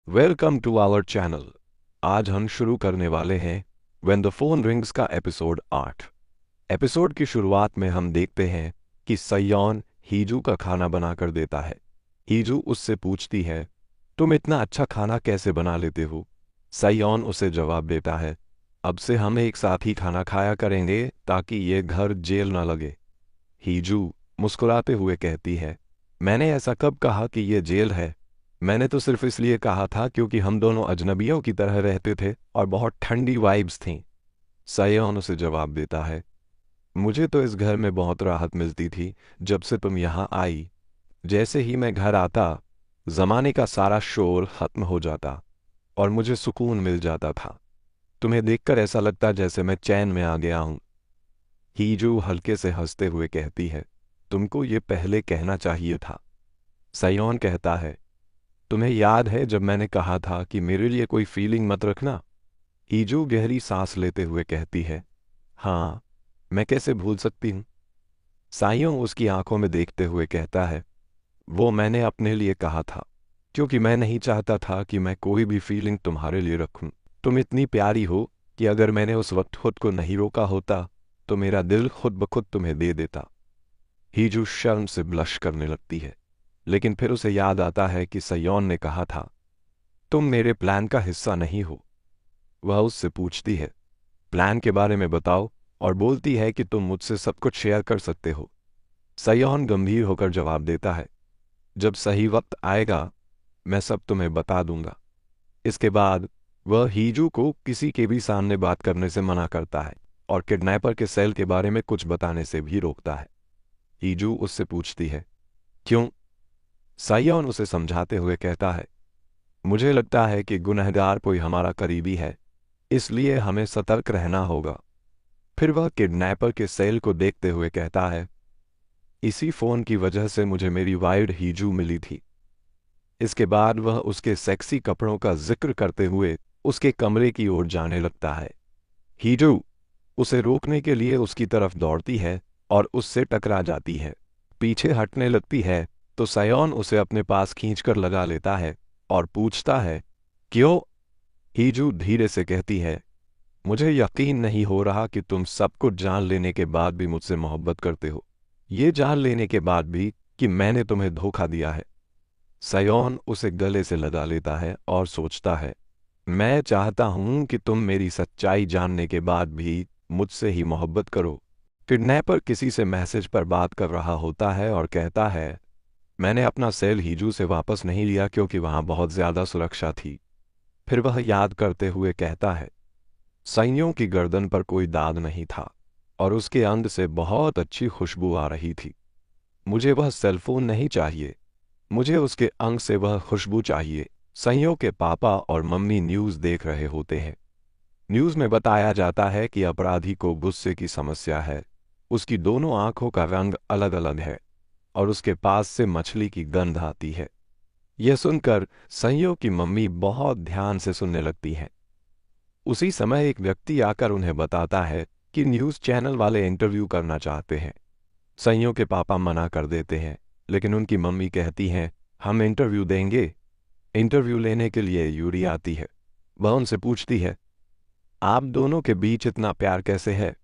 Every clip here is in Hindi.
Welcome to our channel. आज हम शुरू करने वाले हैं व्हेन द फोन रिंग्स का एपिसोड 8। एपिसोड की शुरुआत में हम देखते हैं कि सयोन हीजू का खाना बनाकर देता है। हीजू उससे पूछती है, तुम इतना अच्छा खाना कैसे बना लेते हो? सयोन उसे जवाब देता है, अब से हम एक साथ ही खाना खाया करेंगे ताकि ये घर जेल न लगे। हीजू मुस्कुराते हुए कहती है, मैंने ऐसा कब कहा कि ये जेल है? मैंने तो सिर्फ इसलिए कहा था क्योंकि हम दोनों अजनबियों की तरह रहते थे और बहुत ठंडी वाइब्स थीं। सयोन उसे जवाब देता है, मुझे तो इस घर में बहुत राहत मिलती थी जब से तुम यहाँ आई। जैसे ही मैं घर आता, जमाने का सारा शोर खत्म हो जाता और मुझे सुकून मिल जाता था। तुम्हें देखकर ऐसा लगता जैसे मैं चैन में आ गया हूँ। हीजू हल्के से हंसते हुए कहती है, तुमको ये पहले कहना चाहिए था। सयोन कहता है, तुम्हें याद है जब मैंने कहा था कि मेरे लिए कोई फीलिंग मत रखना? हीजू गहरी सांस लेते हुए कहती है, हाँ, मैं कैसे भूल सकती हूँ। साइयों उसकी आंखों में देखते हुए कहता है, वो मैंने अपने लिए कहा था क्योंकि मैं नहीं चाहता था कि मैं कोई भी फीलिंग तुम्हारे लिए रखूं। तुम इतनी प्यारी हो कि अगर मैंने उस वक्त खुद को नहीं रोका होता तो मेरा दिल खुद ब खुद तुम्हें दे देता। हीजू शर्म से ब्लश करने लगती है, लेकिन फिर उसे याद आता है कि सयोन ने कहा था, तुम मेरे प्लान का हिस्सा नहीं हो। वह उससे पूछती है, प्लान के बारे में बताओ, और बोलती है कि तुम मुझसे सब कुछ शेयर कर सकते हो। सयोन गंभीर होकर जवाब देता है, जब सही वक्त आएगा मैं सब तुम्हें बता दूंगा। इसके बाद वह हीजू को किसी के भी सामने बात करने से मना करता है और किडनैपर के सेल के बारे में कुछ बताने से भी रोकता है। हीजू उससे पूछती है, क्यों? सायोन उसे समझाते हुए कहता है, मुझे लगता है कि गुनहगार कोई हमारा करीबी है, इसलिए हमें सतर्क रहना होगा। फिर वह किडनैपर के सेल को देखते हुए कहता है, इसी फोन की वजह से मुझे मेरी वाइल्ड हीजू मिली थी। इसके बाद वह उसके सेक्सी कपड़ों का जिक्र करते हुए उसके कमरे की ओर जाने लगता है। हीजू उसे रोकने के लिए उसकी तरफ दौड़ती है और उससे टकरा जाती है। पीछे हटने लगती है तो सयोन उसे अपने पास खींचकर लगा लेता है और पूछता है, क्यों? हीजू धीरे से कहती है, मुझे यकीन नहीं हो रहा कि तुम सब कुछ जान लेने के बाद भी मुझसे मोहब्बत करते हो, ये जान लेने के बाद भी कि मैंने तुम्हें धोखा दिया है। सयोन उसे गले से लगा लेता है और सोचता है, मैं चाहता हूं कि तुम मेरी सच्चाई जानने के बाद भी मुझसे ही मोहब्बत करो। किडनैपर किसी से मैसेज पर बात कर रहा होता है और कहता है, मैंने अपना सेल हीजू से वापस नहीं लिया क्योंकि वहां बहुत ज्यादा सुरक्षा थी। फिर वह याद करते हुए कहता है, सैनियों की गर्दन पर कोई दाग नहीं था और उसके अंद से बहुत अच्छी खुशबू आ रही थी। मुझे वह सेलफोन नहीं चाहिए, मुझे उसके अंग से वह खुशबू चाहिए। सैनियों के पापा और मम्मी न्यूज़ देख रहे होते हैं। न्यूज़ में बताया जाता है कि अपराधी को गुस्से की समस्या है। उसकी दोनों आंखों का रंग अलग अलग है और उसके पास से मछली की गंध आती है। यह सुनकर सैनियों की मम्मी बहुत ध्यान से सुनने लगती हैं। उसी समय एक व्यक्ति आकर उन्हें बताता है कि न्यूज़ चैनल वाले इंटरव्यू करना चाहते हैं। सैनियों के पापा मना कर देते हैं, लेकिन उनकी मम्मी कहती हैं, हम इंटरव्यू देंगे। इंटरव्यू लेने के लिए यूरी आती है। वह उनसे पूछती है, आप दोनों के बीच इतना प्यार कैसे है?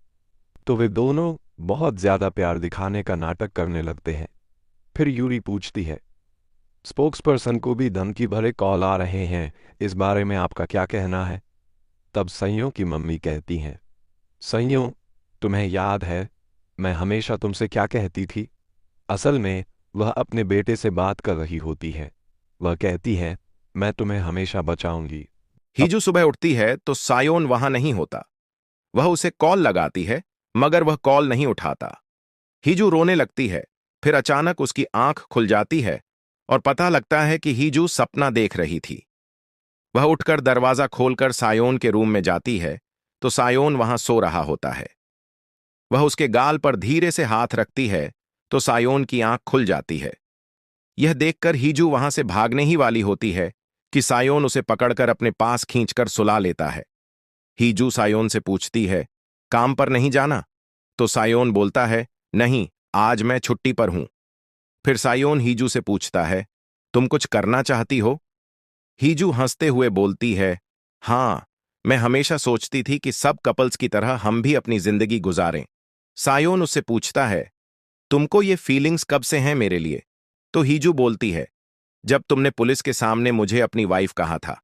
तो वे दोनों बहुत ज्यादा प्यार दिखाने का नाटक करने लगते हैं। फिर यूरी पूछती है, स्पोक्सपर्सन को भी धमकी भरे कॉल आ रहे हैं, इस बारे में आपका क्या कहना है? तब सैयों की मम्मी कहती हैं, सैयों, तुम्हें याद है मैं हमेशा तुमसे क्या कहती थी? असल में वह अपने बेटे से बात कर रही होती है। वह कहती है, मैं तुम्हें हमेशा बचाऊंगी। अब हीजू सुबह उठती है तो सायोन वहां नहीं होता। वह उसे कॉल लगाती है, मगर वह कॉल नहीं उठाता। हीजू रोने लगती है। फिर अचानक उसकी आंख खुल जाती है और पता लगता है कि हीजू सपना देख रही थी। वह उठकर दरवाजा खोलकर सायोन के रूम में जाती है तो सायोन वहां सो रहा होता है। वह उसके गाल पर धीरे से हाथ रखती है तो सायोन की आंख खुल जाती है। यह देखकर हीजू वहां से भागने ही वाली होती है कि सायोन उसे पकड़कर अपने पास खींचकर सुला लेता है। हीजू सायोन से पूछती है, काम पर नहीं जाना? तो सायोन बोलता है, नहीं, आज मैं छुट्टी पर हूं। फिर सायोन हीजू से पूछता है, तुम कुछ करना चाहती हो? हीजू हंसते हुए बोलती है, हाँ, मैं हमेशा सोचती थी कि सब कपल्स की तरह हम भी अपनी जिंदगी गुजारें। सायोन उससे पूछता है, तुमको ये फीलिंग्स कब से हैं मेरे लिए? तो हीजू बोलती है, जब तुमने पुलिस के सामने मुझे अपनी वाइफ कहा था।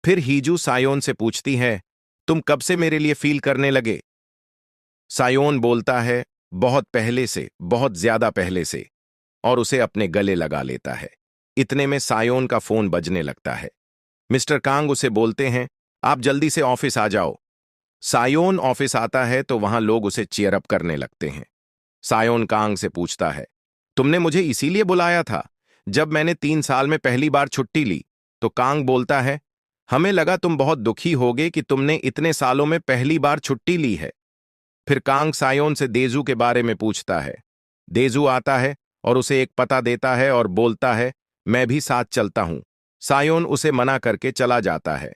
फिर हीजू सायोन से पूछती है, तुम कब से मेरे लिए फील करने लगे? सायोन बोलता है, बहुत पहले से, बहुत ज्यादा पहले से, और उसे अपने गले लगा लेता है। इतने में सायोन का फोन बजने लगता है। मिस्टर कांग उसे बोलते हैं, आप जल्दी से ऑफिस आ जाओ। सायोन ऑफिस आता है तो वहां लोग उसे चीयर अप करने लगते हैं। सायोन कांग से पूछता है, तुमने मुझे इसीलिए बुलाया था जब मैंने 3 साल में पहली बार छुट्टी ली? तो कांग बोलता है, हमें लगा तुम बहुत दुखी होगे कि तुमने इतने सालों में पहली बार छुट्टी ली है। फिर कांग सायोन से देजू के बारे में पूछता है। देजू आता है और उसे एक पता देता है और बोलता है, मैं भी साथ चलता हूं। सायोन उसे मना करके चला जाता है।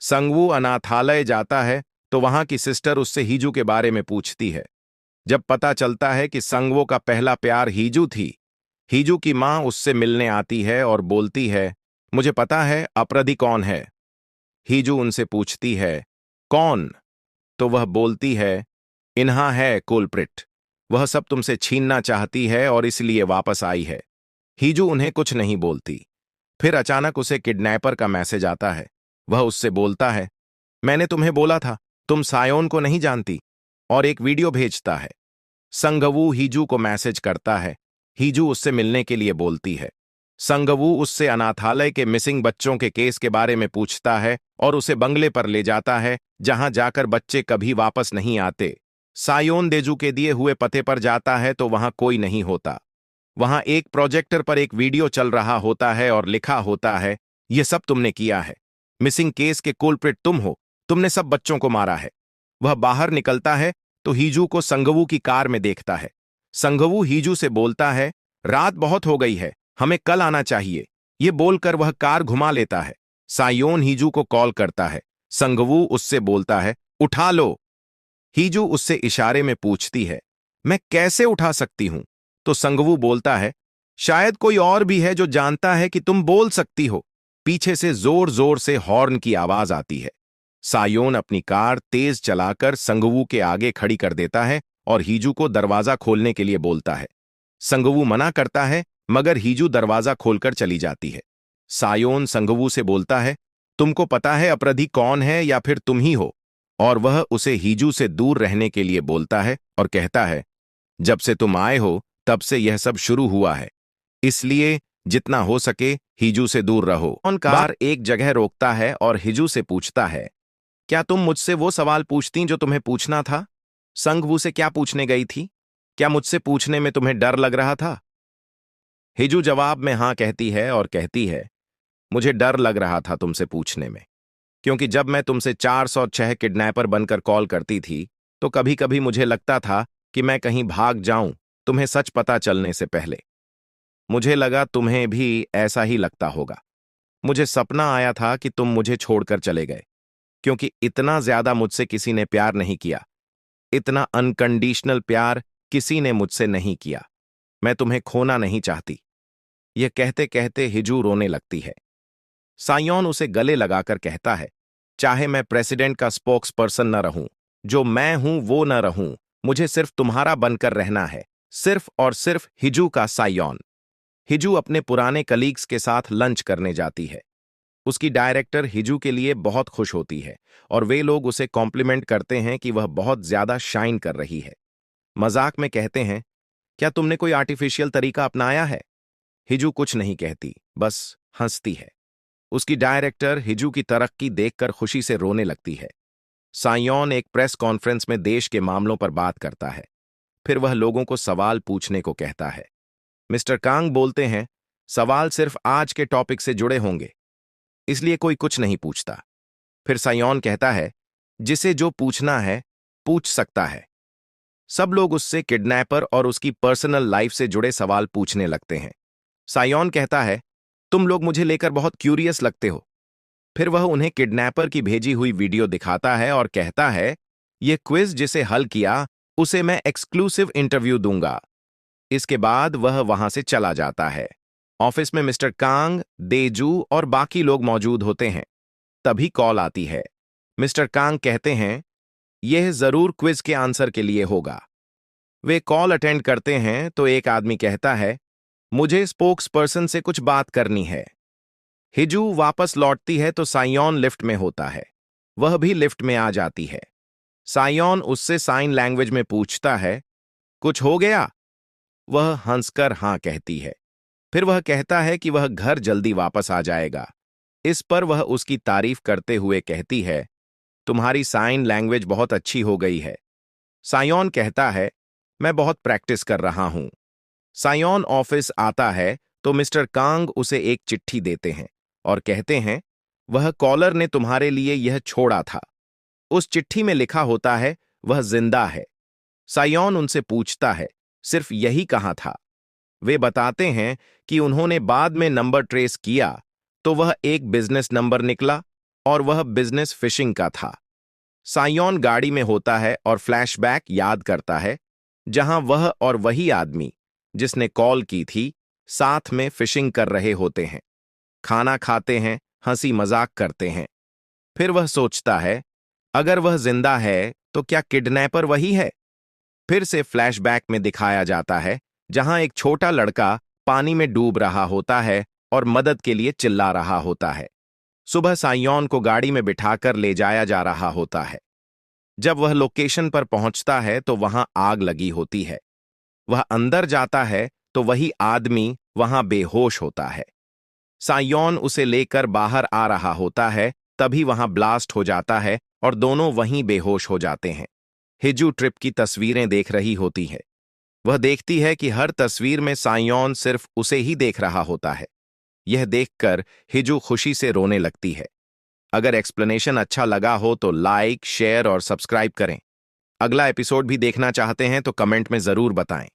संगवू अनाथालय जाता है तो वहां की सिस्टर उससे हीजू के बारे में पूछती है। जब पता चलता है कि संगवो का पहला प्यार हीजू थी, हीजू की मां उससे मिलने आती है और बोलती है, मुझे पता है अपराधी कौन है। हीजू उनसे पूछती है, कौन? तो वह बोलती है, इन्हा है कुलप्रिट। वह सब तुमसे छीनना चाहती है और इसलिए वापस आई है। हीजू उन्हें कुछ नहीं बोलती। फिर अचानक उसे किडनैपर का मैसेज आता है। वह उससे बोलता है, मैंने तुम्हें बोला था, तुम सायोन को नहीं जानती, और एक वीडियो भेजता है। संगवू हीजू को मैसेज करता है। हीजू उससे मिलने के लिए बोलती है। संगवू उससे अनाथालय के मिसिंग बच्चों के केस के बारे में पूछता है और उसे बंगले पर ले जाता है जहां जाकर बच्चे कभी वापस नहीं आते। सायोन देजू के दिए हुए पते पर जाता है तो वहां कोई नहीं होता। वहां एक प्रोजेक्टर पर एक वीडियो चल रहा होता है और लिखा होता है, यह सब तुमने किया है। मिसिंग केस के कुलप्रिट तुम हो, तुमने सब बच्चों को मारा है। वह बाहर निकलता है तो हीजू को संगवू की कार में देखता है। संगवू हीजू से बोलता है, रात बहुत हो गई है, हमें कल आना चाहिए। ये बोलकर वह कार घुमा लेता है। सायोन हीजू को कॉल करता है। संगवू उससे बोलता है, उठा लो। हीजू उससे इशारे में पूछती है, मैं कैसे उठा सकती हूं? तो संगवू बोलता है, शायद कोई और भी है जो जानता है कि तुम बोल सकती हो। पीछे से जोर जोर से हॉर्न की आवाज आती है। सायोन अपनी कार तेज चलाकर संगवू के आगे खड़ी कर देता है और हीजू को दरवाजा खोलने के लिए बोलता है। संगवू मना करता है मगर हीजू दरवाजा खोलकर चली जाती है। सायोन संगवू से बोलता है, तुमको पता है अपराधी कौन है या फिर तुम ही हो? और वह उसे हीजू से दूर रहने के लिए बोलता है और कहता है, जब से तुम आए हो तब से यह सब शुरू हुआ है, इसलिए जितना हो सके हीजू से दूर रहो। कौन कार एक जगह रोकता है और हीजू से पूछता है, क्या तुम मुझसे वो सवाल पूछती जो तुम्हें पूछना था? संगवू से क्या पूछने गई थी? क्या मुझसे पूछने में तुम्हें डर लग रहा था? हीजू जवाब में हां कहती है और कहती है, मुझे डर लग रहा था तुमसे पूछने में, क्योंकि जब मैं तुमसे 406 किडनैपर बनकर कॉल करती थी तो कभी कभी मुझे लगता था कि मैं कहीं भाग जाऊं तुम्हें सच पता चलने से पहले। मुझे लगा तुम्हें भी ऐसा ही लगता होगा। मुझे सपना आया था कि तुम मुझे छोड़कर चले गए, क्योंकि इतना ज्यादा मुझसे किसी ने प्यार नहीं किया। इतना अनकंडीशनल प्यार किसी ने मुझसे नहीं किया। मैं तुम्हें खोना नहीं चाहती। यह कहते कहते हिजू रोने लगती है। सायोन उसे गले लगाकर कहता है, चाहे मैं प्रेसिडेंट का स्पोक्स पर्सन न रहूं, जो मैं हूं वो न रहूं, मुझे सिर्फ तुम्हारा बनकर रहना है, सिर्फ और सिर्फ हिजू का सायोन। हिजू अपने पुराने कलीग्स के साथ लंच करने जाती है। उसकी डायरेक्टर हिजू के लिए बहुत खुश होती है और वे लोग उसे कॉम्प्लीमेंट करते हैं कि वह बहुत ज्यादा शाइन कर रही है। मजाक में कहते हैं, क्या तुमने कोई आर्टिफिशियल तरीका अपनाया है? हिजू कुछ नहीं कहती, बस हंसती है। उसकी डायरेक्टर हिजू की तरक्की देखकर खुशी से रोने लगती है। सायोन एक प्रेस कॉन्फ्रेंस में देश के मामलों पर बात करता है। फिर वह लोगों को सवाल पूछने को कहता है। मिस्टर कांग बोलते हैं, सवाल सिर्फ आज के टॉपिक से जुड़े होंगे, इसलिए कोई कुछ नहीं पूछता। फिर सायोन कहता है, जिसे जो पूछना है पूछ सकता है। सब लोग उससे किडनैपर और उसकी पर्सनल लाइफ से जुड़े सवाल पूछने लगते हैं। सायोन कहता है, तुम लोग मुझे लेकर बहुत क्यूरियस लगते हो। फिर वह उन्हें किडनैपर की भेजी हुई वीडियो दिखाता है और कहता है, यह क्विज जिसे हल किया उसे मैं एक्सक्लूसिव इंटरव्यू दूंगा। इसके बाद वह वहां से चला जाता है। ऑफिस में मिस्टर कांग, देजू और बाकी लोग मौजूद होते हैं। तभी कॉल आती है। मिस्टर कांग कहते हैं, यह जरूर क्विज के आंसर के लिए होगा। वे कॉल अटेंड करते हैं तो एक आदमी कहता है, मुझे स्पोक्स पर्सन से कुछ बात करनी है। हिजू वापस लौटती है तो सायोन लिफ्ट में होता है। वह भी लिफ्ट में आ जाती है। सायोन उससे साइन लैंग्वेज में पूछता है, कुछ हो गया? वह हंसकर हां कहती है। फिर वह कहता है कि वह घर जल्दी वापस आ जाएगा। इस पर वह उसकी तारीफ करते हुए कहती है, तुम्हारी साइन लैंग्वेज बहुत अच्छी हो गई है। सायोन कहता है, मैं बहुत प्रैक्टिस कर रहा हूं। सायोन ऑफिस आता है तो मिस्टर कांग उसे एक चिट्ठी देते हैं और कहते हैं, वह कॉलर ने तुम्हारे लिए यह छोड़ा था। उस चिट्ठी में लिखा होता है, वह जिंदा है। सायोन उनसे पूछता है, सिर्फ यही कहा था? वे बताते हैं कि उन्होंने बाद में नंबर ट्रेस किया तो वह एक बिजनेस नंबर निकला और वह बिजनेस फिशिंग का था। सायोन गाड़ी में होता है और फ्लैशबैक याद करता है, जहां वह और वही आदमी जिसने कॉल की थी साथ में फिशिंग कर रहे होते हैं। खाना खाते हैं, हंसी मजाक करते हैं। फिर वह सोचता है, अगर वह जिंदा है तो क्या किडनैपर वही है? फिर से फ्लैशबैक में दिखाया जाता है, जहां एक छोटा लड़का पानी में डूब रहा होता है और मदद के लिए चिल्ला रहा होता है। सुबह सायोन को गाड़ी में बिठाकर ले जाया जा रहा होता है। जब वह लोकेशन पर पहुंचता है तो वहां आग लगी होती है। वह अंदर जाता है तो वही आदमी वहां बेहोश होता है। सायोन उसे लेकर बाहर आ रहा होता है, तभी वहां ब्लास्ट हो जाता है और दोनों वहीं बेहोश हो जाते हैं। हिजू ट्रिप की तस्वीरें देख रही होती है। वह देखती है कि हर तस्वीर में सायोन सिर्फ उसे ही देख रहा होता है। यह देखकर हिजू खुशी से रोने लगती है। अगर एक्सप्लेनेशन अच्छा लगा हो तो लाइक, शेयर और सब्सक्राइब करें। अगला एपिसोड भी देखना चाहते हैं तो कमेंट में जरूर बताएं।